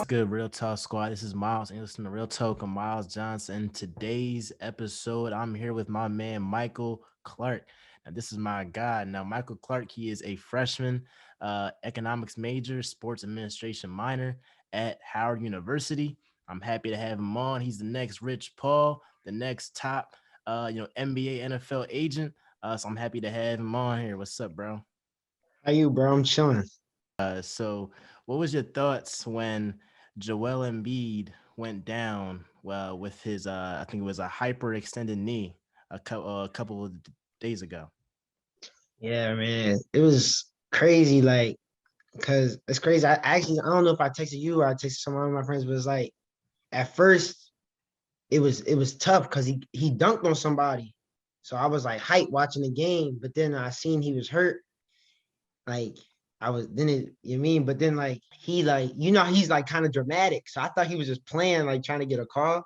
good, Real Talk Squad? This is Miles, and listen to Real Talk with Miles Johnson. Today's episode, I'm here with my man Michael Clark. Now, this is my guy. Now, Michael Clark, he is a freshman, economics major, sports administration minor at Howard University. I'm happy to have him on. He's the next Rich Paul, the next top, NBA, NFL agent. So I'm happy to have him on here. What's up, bro? How you, bro? I'm chilling. So what was your thoughts when Joel Embiid went down with his I think it was a hyperextended knee a couple of days ago? Yeah, man. It was crazy, like, cause it's crazy. I don't know if I texted you or I texted some of my friends, but it's like at first it was tough because he dunked on somebody. So I was like hype watching the game, but then I seen he was hurt. Like I was then it you mean, but then like he like he's like kind of dramatic. So I thought he was just playing, like trying to get a call.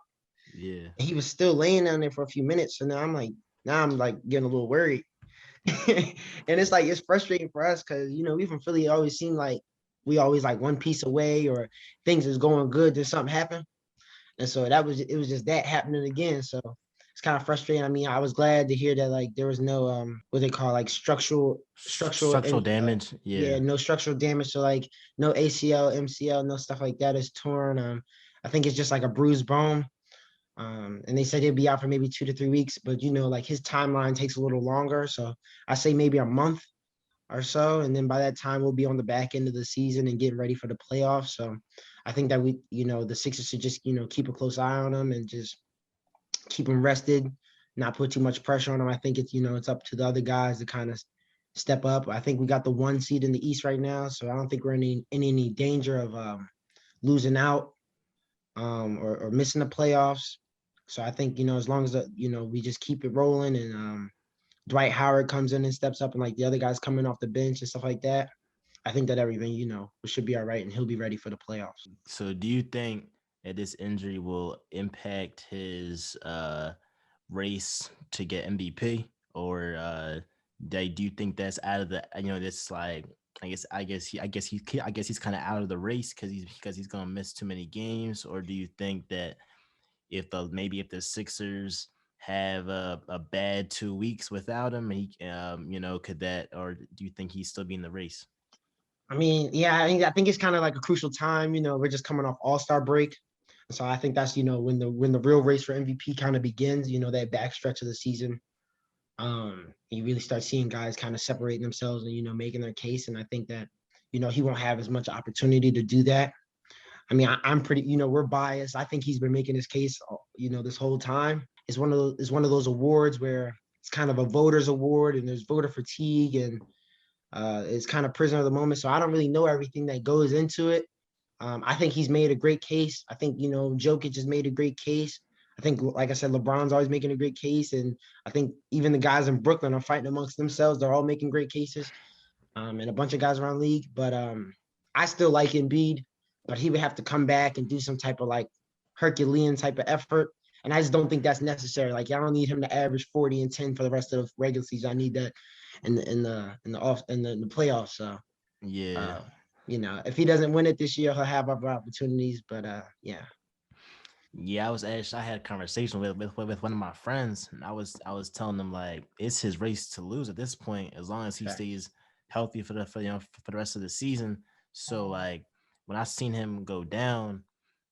Yeah. And he was still laying down there for a few minutes. So now I'm like getting a little worried. And it's like it's frustrating for us because we from Philly always seem like we always like one piece away or things is going good, then something happen. And so it was just that happening again. So it's kind of frustrating. I mean, I was glad to hear that like there was no what they call like structural Structural and damage. yeah, Yeah. no structural damage. So like no ACL, MCL, no stuff like that is torn. I think it's just like a bruised bone. And they said he'd be out for maybe 2 to 3 weeks, but like his timeline takes a little longer. So I say maybe a month or so. And then by that time we'll be on the back end of the season and getting ready for the playoffs. So I think that the Sixers should just, keep a close eye on him and just keep him rested, not put too much pressure on him. I think it's up to the other guys to kind of step up. I think we got the 1 seed in the East right now. So I don't think we're in any danger of losing out or missing the playoffs. So I think as long as we just keep it rolling and Dwight Howard comes in and steps up and like the other guys coming off the bench and stuff like that, I think that everything should be all right and he'll be ready for the playoffs. So do you think that this injury will impact his race to get MVP, or do you think that's out of the this like I guess he's kind of out of the race because he's gonna miss too many games, or do you think that if the Sixers have a bad 2 weeks without him, he could that, or do you think he's still be in the race? I mean, yeah, I think it's kind of like a crucial time. We're just coming off All-Star break. So I think that's when the real race for MVP kind of begins, that back stretch of the season. You really start seeing guys kind of separating themselves and making their case. And I think that he won't have as much opportunity to do that. I mean, I'm pretty, we're biased. I think he's been making his case, this whole time. It's one of those awards where it's kind of a voters award and there's voter fatigue and it's kind of prisoner of the moment. So I don't really know everything that goes into it. I think he's made a great case. I think Jokic has made a great case. I think, like I said, LeBron's always making a great case, and I think even the guys in Brooklyn are fighting amongst themselves. They're all making great cases, and a bunch of guys around the league. But I still like Embiid, but he would have to come back and do some type of like Herculean type of effort. And I just don't think that's necessary. Like I don't need him to average 40 and 10 for the rest of the regular season. I need that in the playoffs. So Yeah. uh, if he doesn't win it this year, he'll have other opportunities. But yeah, Yeah, I had a conversation with one of my friends, and I was telling them like it's his race to lose at this point, as long as he fact. stays healthy for the rest of the season. So like when I seen him go down,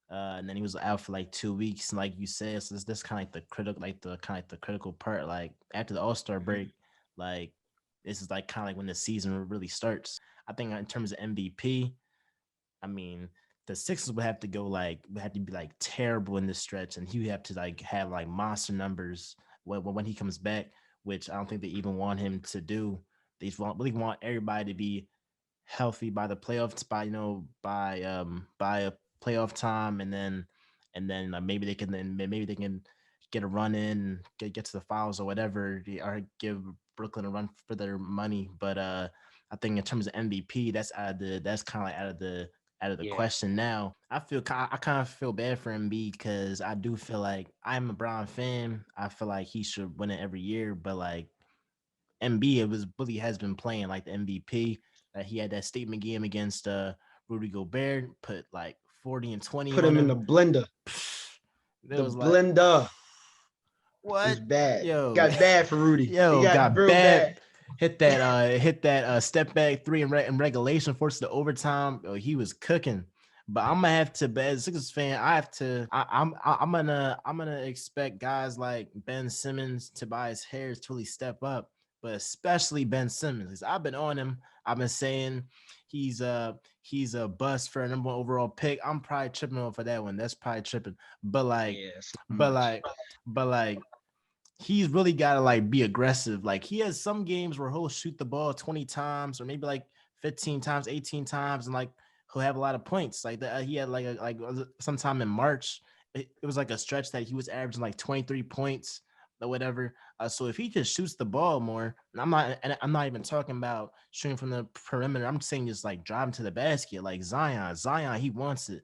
and then he was out for like 2 weeks, and like you said, so this kind of like the critical part. Like after the All-Star Mhm. break, like this is like kind of like when the season really starts. I think in terms of MVP, I mean, the Sixers would have to be like terrible in this stretch, and he would have to like have like monster numbers when he comes back, which I don't think they even want him to do. They just really want everybody to be healthy by the playoffs, by a playoff time, and then maybe they can get a run in, get to the finals or whatever, or give Brooklyn a run for their money. But I think in terms of MVP, that's kind of like out of the Yeah. question now. I kind of feel bad for Embiid because I do feel like I'm a Brown fan. I feel like he should win it every year, but like Embiid was really has been playing like the MVP. He had that statement game against Rudy Gobert, put like 40 and 20 Put on him in the him. blender. There The was like, blender. It was what? bad. Yo, Got bad for Rudy. It yo, got got real bad. bad. Hit that step back three in regulation, forced the overtime. Oh, he was cooking. But I'm gonna have to, as a Sixers fan, I have to. I'm gonna expect guys like Ben Simmons, Tobias Harris to really step up, but especially Ben Simmons. 'Cause I've been on him. I've been saying he's a bust for a number one overall pick. I'm probably tripping on for that one. That's probably tripping. But like, Yes. but like, but like he's really got to like be aggressive. Like he has some games where he'll shoot the ball 20 times or maybe like 15 times, 18 times, and like he'll have a lot of points. Like that, he had like sometime in March, it was like a stretch that he was averaging like 23 points or whatever. So if he just shoots the ball more, and I'm not even talking about shooting from the perimeter. I'm saying just like driving to the basket, like Zion, he wants it.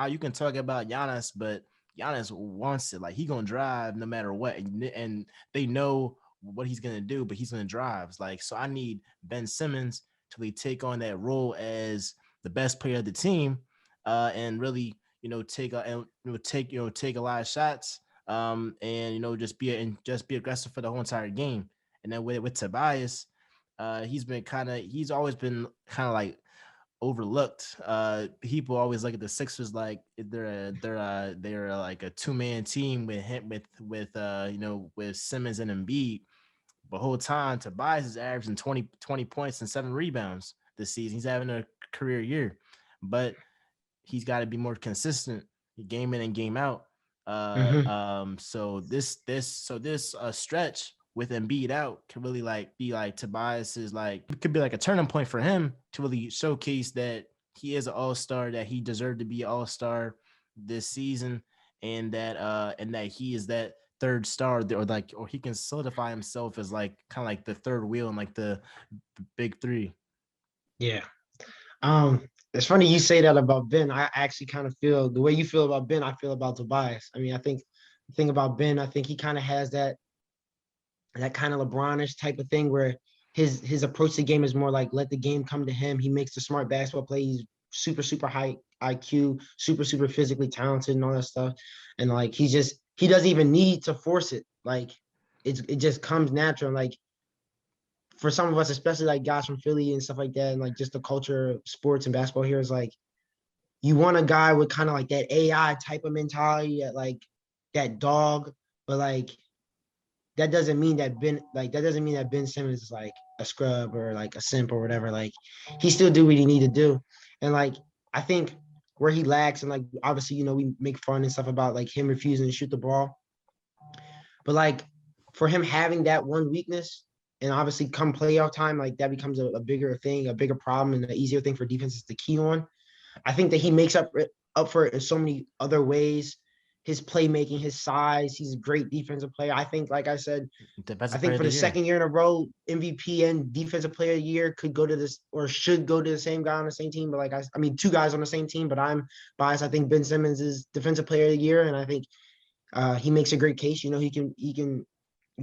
You can talk about Giannis, but Giannis wants it. Like he gonna drive no matter what, and they know what he's gonna do, but he's gonna drive. It's like so, I need Ben Simmons to really take on that role as the best player of the team, and really take and take a lot of shots, and just be aggressive for the whole entire game. And then with Tobias, he's always been kind of like overlooked. People always look at the Sixers like they're like a two-man team with him with Simmons and Embiid. But whole time Tobias is averaging 20 points and 7 rebounds this season. He's having a career year, but he's got to be more consistent, game in and game out. Mm-hmm. This stretch with Embiid out can really like be like Tobias is like it could be like a turning point for him to really showcase that he is an all-star, that he deserved to be an all-star this season, and that he is that third star or he can solidify himself as like kind of like the third wheel in like the big three. Yeah. It's funny you say that about Ben. I actually kind of feel the way you feel about Ben, I feel about Tobias. I mean, I think the thing about Ben, I think he kind of has that kind of LeBronish type of thing where his approach to the game is more like let the game come to him. He makes the smart basketball play. He's super high IQ, super physically talented and all that stuff. And like he doesn't even need to force it. Like it just comes natural. Like for some of us, especially like guys from Philly and stuff like that, and like just the culture of sports and basketball here is like you want a guy with kind of like that AI type of mentality, that dog, but like that doesn't mean that Ben Simmons is like a scrub or like a simp or whatever. Like he still do what he need to do. And like I think where he lacks, and like obviously, we make fun and stuff about like him refusing to shoot the ball. But like for him having that one weakness, and obviously come playoff time, like that becomes a bigger thing, a bigger problem, and an easier thing for defenses to key on. I think that he makes up for it in so many other ways. His playmaking, his size, he's a great defensive player. I think, like I said, I Defensive think player of for the the year. second year in a row, MVP and Defensive Player of the Year could go to this or should go to the same guy on the same team. But like I mean, two guys on the same team. But I'm biased. I think Ben Simmons is Defensive Player of the Year, and I think he makes a great case. He can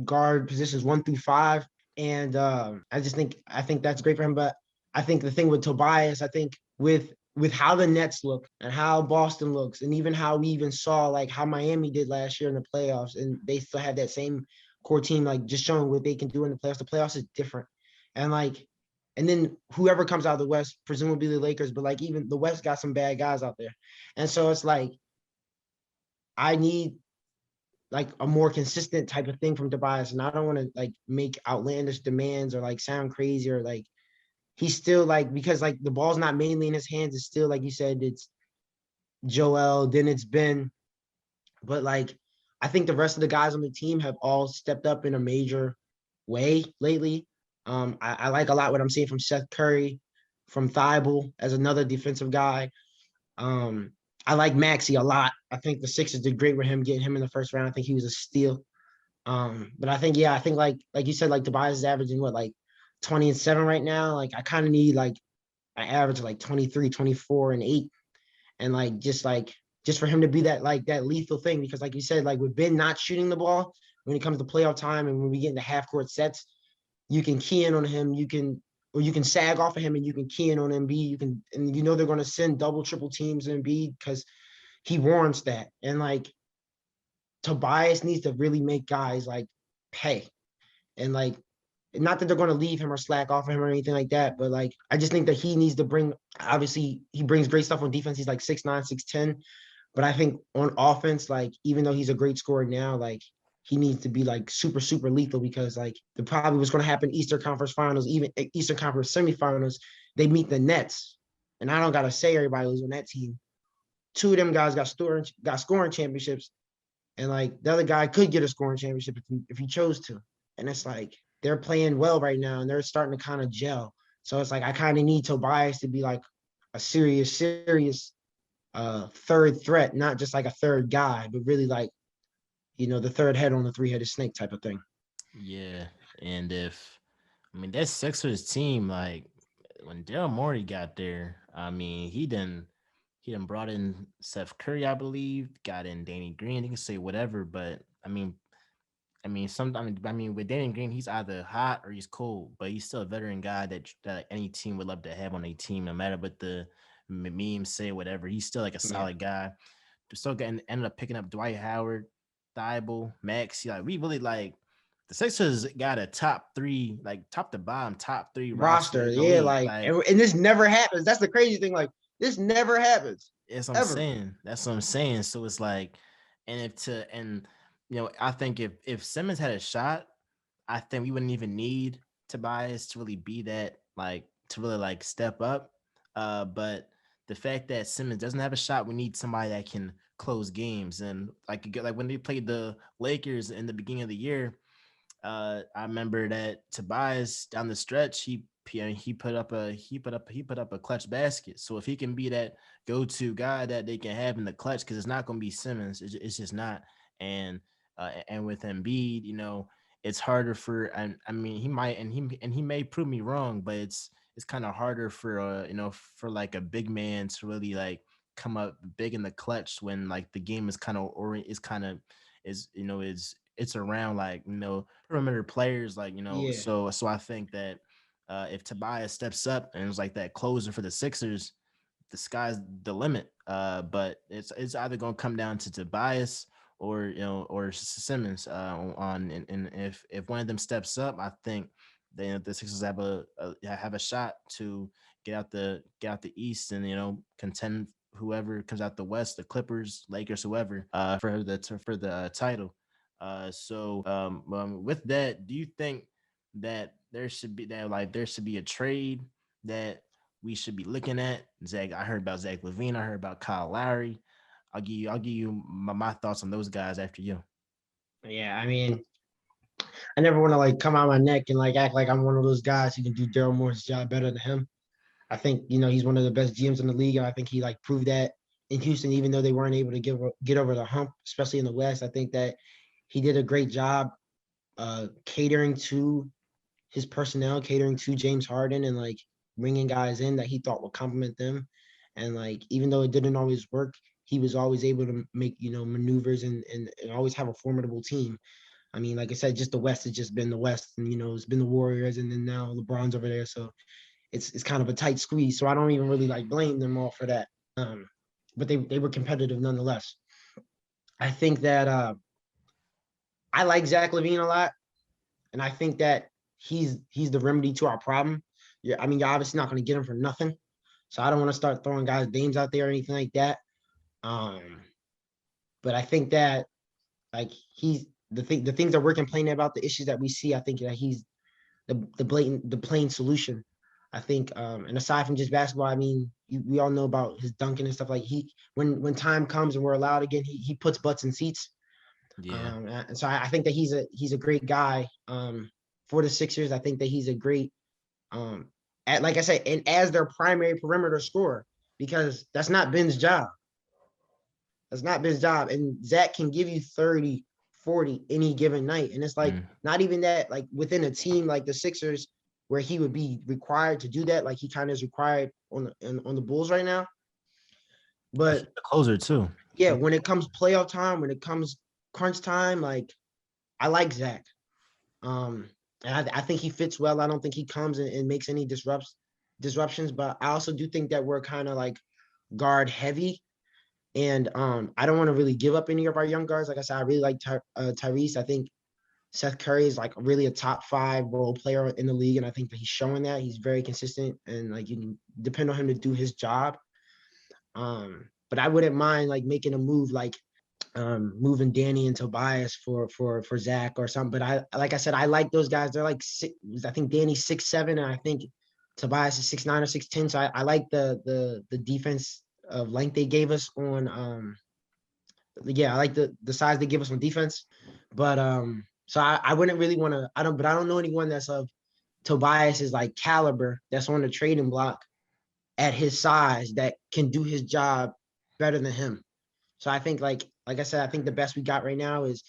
guard positions 1 through 5, and I think that's great for him. But I think the thing with Tobias, I think with how the Nets look and how Boston looks, and even how we even saw like how Miami did last year in the playoffs, and they still have that same core team, like just showing what they can do in the playoffs. The playoffs is different, and like, and then whoever comes out of the West, presumably the Lakers, but like even the West got some bad guys out there, and so it's like I need like a more consistent type of thing from Tobias. And I don't want to like make outlandish demands or like sound crazy or like he's still like because like the ball's not mainly in his hands. It's still like you said, it's Joel, then it's Ben. But like I think the rest of the guys on the team have all stepped up in a major way lately. I like a lot what I'm seeing from Seth Curry, from Thibault as another defensive guy. Um, I like Maxey a lot. I think the Sixers did great with him, getting him in the first round. I think he was a steal. But I think like you said, like Tobias is averaging what, like 20 and 7 right now. Like I kind of need like an average of like 23, 24 and 8. And just for him to be that lethal thing, because like you said, like with Ben not shooting the ball when it comes to playoff time and when we get into half court sets, you can key in on him. You can or you can sag off of him and you can key in on Embiid. You can, and you know they're going to send double, triple teams to Embiid because he warrants that. And like Tobias needs to really make guys like pay. And like, not that they're going to leave him or slack off of him or anything like that, but like I just think that he needs to bring. Obviously, he brings great stuff on defense. He's like 6'9", 6'10", but I think on offense, like even though he's a great scorer now, like he needs to be like super super lethal because like the probably what's going to happen Eastern Conference Finals, even Eastern Conference semifinals, they meet the Nets, and I don't gotta say everybody who's on that team. Two of them guys got scoring championships, and like the other guy could get a scoring championship if he chose to. And it's like they're playing well right now, and they're starting to kind of gel. So it's like I kind of need Tobias to be like a serious third threat, not just like a third guy, but really like the third head on the three-headed snake type of thing. Yeah, and that Sixers team, like when Daryl Morey got there, I mean, he done brought in Seth Curry, I believe, got in Danny Green. You can say whatever, but I mean, with Danny Green, he's either hot or he's cold, but he's still a veteran guy that any team would love to have on a team, no matter what the memes say, whatever. He's still like a Yeah. solid guy. Still getting ended up picking up Dwight Howard, Thibault, Maxey. Like we really like the Sixers got a top three, like top to bottom, top three roster Roster, in the yeah, league. like, Like and this never happens. That's the crazy thing. Like, this never happens that's what I'm ever. saying. That's what I'm saying. So it's like, and I think if Simmons had a shot, I think we wouldn't even need Tobias to really be that, like to really like step up. But the fact that Simmons doesn't have a shot, we need somebody that can close games. And like when they played the Lakers in the beginning of the year, I remember that Tobias down the stretch, he put up a clutch basket. So if he can be that go-to guy that they can have in the clutch, because it's not going to be Simmons, it's just not. And and with Embiid, it's harder for. And I mean, he may prove me wrong, but it's kind of harder for for like a big man to really like come up big in the clutch when like the game is kind of or is kind of is it's around like perimeter players like Yeah, so I think that if Tobias steps up and it's like that closer for the Sixers, the sky's the limit. But it's either gonna come down to Tobias or or Simmons on and if one of them steps up, I think then the Sixers have a shot to get out the East and contend whoever comes out the West, the Clippers, Lakers, whoever, for the title. With that, do you think that there should be a trade that we should be looking at? Zach, I heard about Zach LaVine. I heard about Kyle Lowry. I'll give you my thoughts on those guys after you. yeah. I mean, I never want to like come out my neck and like act like I'm one of those guys who can do Daryl Morey's job better than him. I think he's one of the best GMs in the league, and I think he like proved that in Houston, even though they weren't able to get over the hump, especially in the West. I think that he did a great job catering to his personnel, catering to James Harden, and like bringing guys in that he thought would complement them. And like even though it didn't always work, he was always able to make maneuvers and always have a formidable team. I mean, like I said, just the West has just been the West, and it's been the Warriors, and then now LeBron's over there, so it's kind of a tight squeeze. So I don't even really like blame them all for that. Um, but they were competitive nonetheless. I think that I like Zach LaVine a lot, and I think that he's the remedy to our problem. Yeah, I mean, you're obviously not going to get him for nothing, so I don't want to start throwing guys' names out there or anything like that. Um, but I think that like he's the things that we're complaining about, the issues that we see. I think that he's the plain solution. I think, and aside from just basketball, I mean, we all know about his dunking and stuff. Like when time comes and we're allowed again, he puts butts in seats. Yeah. And so I think that he's a great guy for the Sixers. I think that he's a great, like I said, and as their primary perimeter scorer, because that's not Ben's job. That's not Ben's job. And Zach can give you 30, 40 any given night. And it's like Mm. not even that, like within a team like the Sixers, where he would be required to do that, like he kind of is required on the Bulls right now. He's But a closer too. yeah, when it comes playoff time, when it comes crunch time, like I like Zach. Um, And I think he fits well. I don't think he comes and makes any disruptions, but I also do think that we're kind of like guard heavy. And I don't want to really give up any of our young guards. Like I said, I really like Tyrese. I think Seth Curry is like really a top 5 role player in the league, and I think that he's showing that he's very consistent and like you can depend on him to do his job. But I wouldn't mind like making a move like moving Danny and Tobias for Zach or something. But I like I said, I like those guys. They're like I think Danny's 6'7", and I think Tobias is 6'9" or 6'10". So I like the defense of length they gave us on yeah, I like the size they give us on defense. But so I wouldn't really want to I don't know anyone that's of Tobias's like caliber that's on the trading block at his size that can do his job better than him. So I think like I said, I think the best we got right now is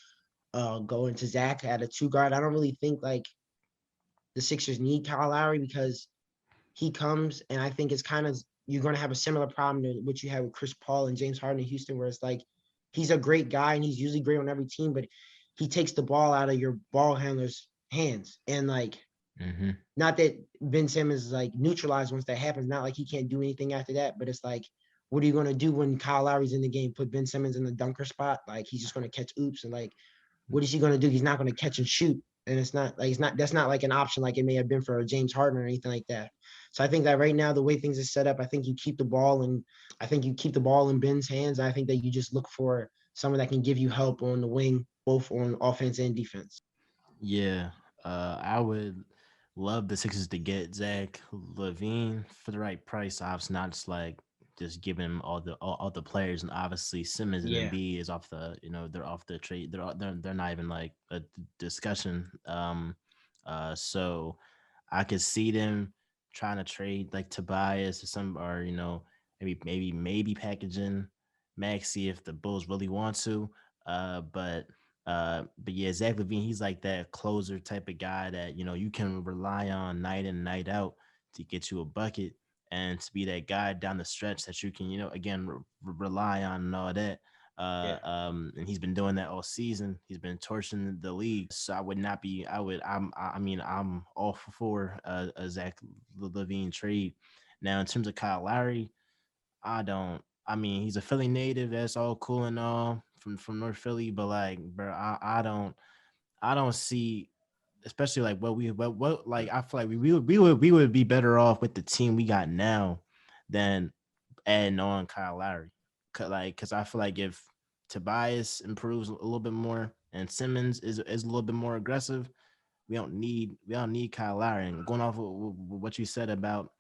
going to Zach at a 2 guard. I don't really think like the Sixers need Kyle Lowry because he comes and I think it's kind of you're going to have a similar problem to what you had with Chris Paul and James Harden in Houston, where it's like he's a great guy and he's usually great on every team, but he takes the ball out of your ball handler's hands. And like, not that Ben Simmons is like neutralized once that happens, not like he can't do anything after that, but it's like, what are you going to do when Kyle Lowry's in the game? Put Ben Simmons in the dunker spot? Like he's just going to catch oops and like, what is he going to do? He's not going to catch and shoot. And it's not like that's not like an option like it may have been for James Harden or anything like that. So I think that right now the way things are set up, I think you keep the ball in Ben's hands. I think that you just look for someone that can give you help on the wing, both on offense and defense. Yeah, I would love the Sixers to get Zach LaVine for the right price. Obviously, not just giving him all the players, and obviously Simmons and Yeah. Embiid is off the they're off the trade. They're not even like a discussion. So I could see them trying to trade like Tobias or some or maybe packaging Maxi if the Bulls really want to. But yeah, Zach Levine, he's like that closer type of guy that you can rely on night in night out to get you a bucket and to be that guy down the stretch that you can again rely on and all that. Yeah. And he's been doing that all season. He's been torching the league. So I would not be. I would. I mean, I'm all for a Zach Levine trade. Now, in terms of Kyle Lowry, I don't. I mean, he's a Philly native. That's all cool and all from North Philly, but like, bro, I don't see, especially like what like I feel like we would be better off with the team we got now than adding on Kyle Lowry. Cause I feel like if Tobias improves a little bit more and Simmons is a little bit more aggressive, we don't need Kyle Lowry. And going off of what you said about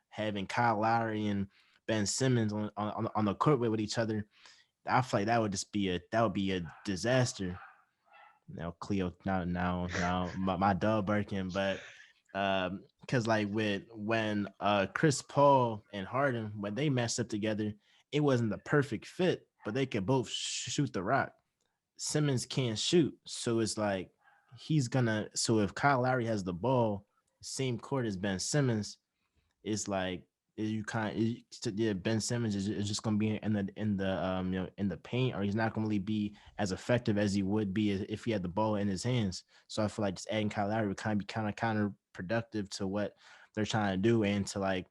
having Kyle Lowry and Ben Simmons on the court with each other, I feel like that would be a disaster. Now Cleo now my dog barking, but because like with when Chris Paul and Harden when they matched up together, it wasn't the perfect fit, but they could both shoot the rock. Simmons can't shoot, so it's like he's gonna. So if Kyle Lowry has the ball, same court as Ben Simmons, it's like you kind of yeah, Ben Simmons is just going to be in the paint, or he's not going to really be as effective as he would be if he had the ball in his hands. So I feel like just adding Kyle Lowry would kind of be kind of productive to what they're trying to do and to like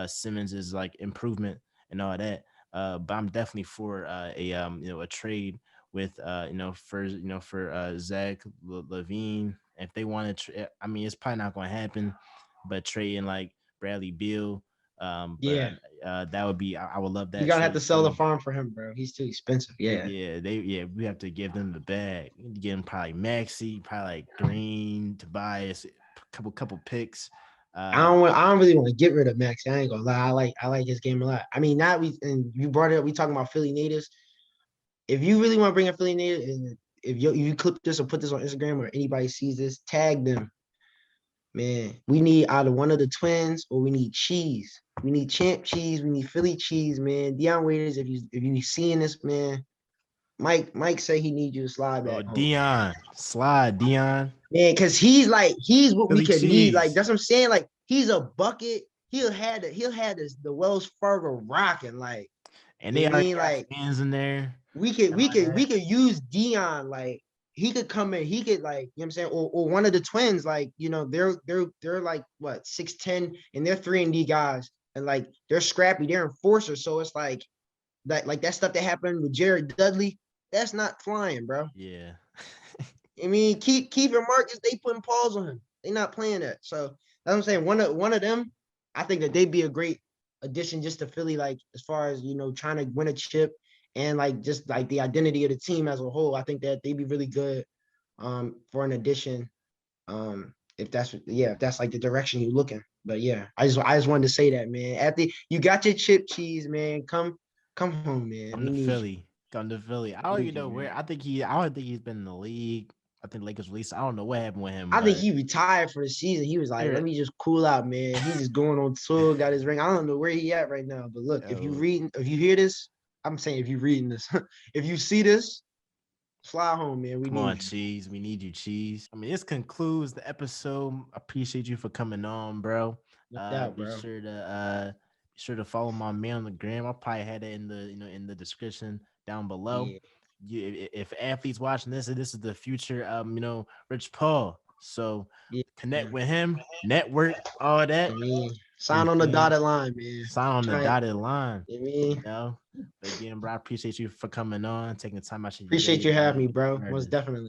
Simmons is like improvement and all that. But I'm definitely for a trade with for Zach Levine if they want to. I mean, it's probably not going to happen, but trading like Bradley Beal. But Yeah. that would be I would love You that gotta have to trade sell the too. farm for him, bro. He's too expensive. Yeah. We have to give them the bag. Give them probably Maxi, probably like Green, Tobias, couple picks. Uh, I don't really want to get rid of Max. I ain't gonna lie. I like his game a lot. I mean, now we and you brought it up. We talking about Philly natives. If you really want to bring a Philly native, and if you clip this or put this on Instagram or anybody sees this, tag them. Man, we need either one of the twins or we need cheese. We need champ cheese. We need Philly cheese, man. Dion Waiters, if you seeing this, man, Mike say he needs you to slide oh back home. Dion, slide Dion, Man, because he's what we Philly could need. Like cheese, that's what I'm saying. Like he's a bucket. He'll have the Wells Fargo rocking. Like and you they know what I already mean. got Like fans in there. we could And all that. use Dion. Like he could come in, he could like, you know what I'm saying, or one of the twins, like, they're like what 6'10", and they're 3-and-D guys, and like they're scrappy, they're enforcers. So it's like that stuff that happened with Jared Dudley, that's not flying, bro. Yeah. I mean, Keith and Marcus, they putting paws on him. They not playing that. So that's what I'm saying. One of them, I think that they'd be a great addition just to Philly, like as far as trying to win a chip and like just like the identity of the team as a whole. I think that they'd be really good for an addition. If that's like the direction you're looking. But yeah, I just wanted to say that, man. After you got your chip cheese, man, come home, man. Come We to need you. Philly. Come to Philly. I We don't even need you, know man. where. I don't think he's been in the league. I think Lakers released. I don't know what happened with him, I think but he retired for the season. He was like, here, let me just cool out, man. He's just going on tour, got his ring. I don't know where he at right now. But look, yo, if you hear this, I'm saying if you reading this, if you see this, fly home, man. We come on, need you. Cheese. We need you, Cheese. I mean, this concludes the episode. I appreciate you for coming on, bro. No doubt, Be bro. sure to follow my man on the gram. I'll probably have it in the in the description down below. Yeah, If athletes watching this is the future Rich Paul. So yeah. connect with him, network, all I that. mean, You sign on the feel me? dotted line, man. Sign on the Try. dotted line. I mean, You know. But again, bro, I appreciate you for coming on, taking time out of your appreciate day you having me, to bro. learn Most this. definitely.